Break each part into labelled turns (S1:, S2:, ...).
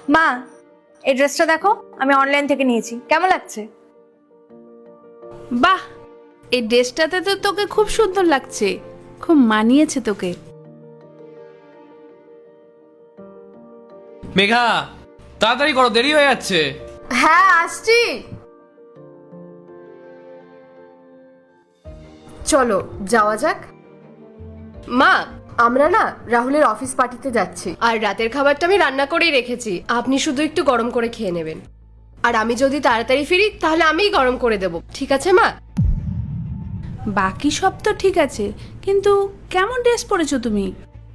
S1: মা, এই ড্রেসটা দেখো, আমি অনলাইন থেকে নিয়েছি, কেমন লাগছে?
S2: বাহ, এই ড্রেসটাতে তো তোকে খুব সুন্দর লাগছে, খুব মানিয়েছে তোকে।
S3: মেঘা, তাড়াতাড়ি করো, দেরি হয়ে যাচ্ছে।
S4: হ্যাঁ আসছি। চলো যাওয়া যাক। মা, আমরা না রাহুলের অফিস পার্টিতে যাচ্ছি, আর রাতের খাবারটা আমি রান্না করেই রেখেছি, আপনি শুধু একটু গরম করে খেয়ে নেবেন। আর আমি যদি তাড়াতাড়ি ফিরি তাহলে আমিই গরম করে দেব, ঠিক আছে মা?
S2: বাকি সব তো ঠিক আছে, কিন্তু কেমন ড্রেস পরেছো তুমি?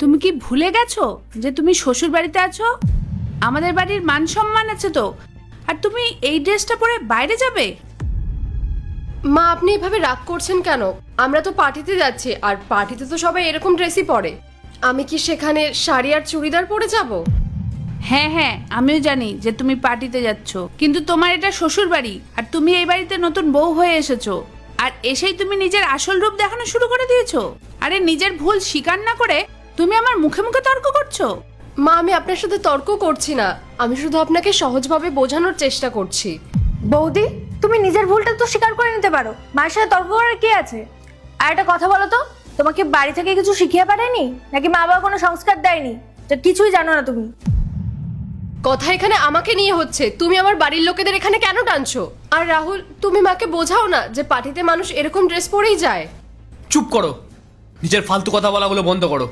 S2: তুমি কি ভুলে গেছো যে তুমি শ্বশুর বাড়িতে আছো? আমাদের বাড়ির মান সম্মান আছে তো, আর তুমি এই ড্রেসটা পরে বাইরে যাবে?
S4: মা, আপনি এভাবে রাগ করছেন কেন? আমরা তো পার্টিতে যাচ্ছি, আর পার্টিতে তো সবাই এরকম ড্রেসই পরে। আমি কি সেখানে শাড়ি আর চুড়িদার পরে যাব?
S2: হ্যাঁ হ্যাঁ, আমিও জানি যে তুমি পার্টিতে যাচ্ছ, কিন্তু তোমার এটা শ্বশুর বাড়ি, আর তুমি এই বাড়িতে নতুন বউ হয়ে এসেছো, আর এসেই তুমি নিজের আসল রূপ দেখানো শুরু করে দিয়েছো। আরে নিজের ভুল স্বীকার না করে তুমি আমার মুখে মুখে তর্ক করছো।
S4: মা, আমি আপনার সাথে তর্ক করছি না, আমি শুধু আপনাকে সহজভাবে বোঝানোর চেষ্টা করছি।
S1: বৌদি, তুমি নিজের ভুলটা তো স্বীকার করে নিতে পারো, মায়ের সাথে তর্ক করার কি আছে? আর একটা কথা বলো তো, তোমাকে বাড়ি থেকে কিছু শিখিয়ে পাঠায়নি, নাকি মা বাবা কোনো সংস্কার দেয়নি? তো কিছুই জানো না তুমি।
S4: কথা এখানে আমাকে নিয়ে হচ্ছে, তুমি আমার বাড়ির লোকেদের এখানে কেন টানছো? আর রাহুল, তুমি মাকে বোঝাও না যে পার্টিতে মানুষ এরকম ড্রেস পরেই যায়।
S3: চুপ করো, নিজের ফালতু কথা বলাগুলো বন্ধ করো।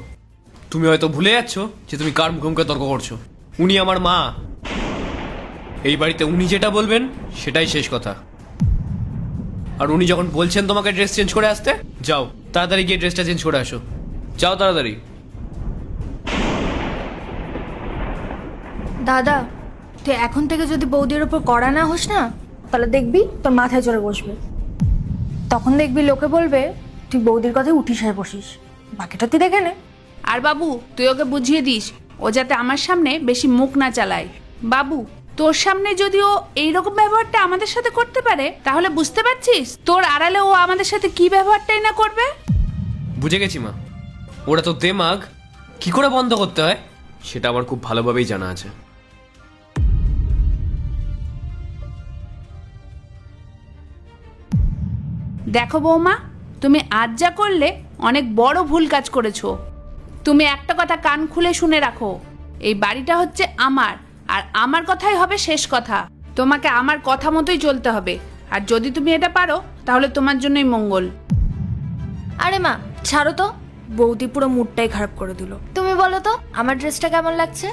S3: তুমি হয়তো ভুলে যাচ্ছ যে তুমি কার মুখে মুখে তর্ক করছো। উনি আমার মা, এই বাড়িতে উনি যেটা বলবেন সেটাই শেষ কথা। আর উনি যখন বলছেন তোমাকে ড্রেস চেঞ্জ করে আসতে, যাও তাড়াতাড়ি গিয়ে ড্রেসটা চেঞ্জ করে আসো, যাও তাড়াতাড়ি।
S1: দাদা, তুই এখন থেকে যদি বৌদির ওপর কড়া না হোস না, তাহলে দেখবি তোর মাথায় চড়ে বসবে। তখন দেখবি লোকে বলবে তুই বৌদির কথায় উঠিস আর বসিস। বাকিটা তুই দেখে নে।
S2: আর বাবু, তুই ওকে বুঝিয়ে দিস ও যাতে আমার সামনে বেশি মুখ না চালায়। বাবু, তোর সামনে যদি ও এইরকম ব্যবহারটা আমাদের সাথে করতে পারে, তাহলে বুঝতে পারছিস তোর আড়ালে ও আমাদের সাথে কি ব্যবহারটাই না করবে।
S3: বুঝে গেছি মা, ওরা তো দেমাগ কি করে বন্ধ করতে হয় সেটা আমার খুব ভালোভাবেই জানা আছে।
S2: দেখো বৌমা, তুমি আজ যা করলে অনেক বড় ভুল কাজ করেছো। তুমি একটা কথা কান খুলে শুনে রাখো, এই বাড়িটা হচ্ছে আমার, আর আমার কথাই হবে শেষ কথা। তোমাকে আমার কথা মতোই চলতে হবে, আর যদি তুমি এটা পারো তাহলে তোমার জন্যই মঙ্গল।
S1: আরে মা, ছাড়ো তো, বৌদি পুরো মুডটাই খারাপ করে দিল। তুমি বলো তো আমার ড্রেসটা কেমন লাগছে?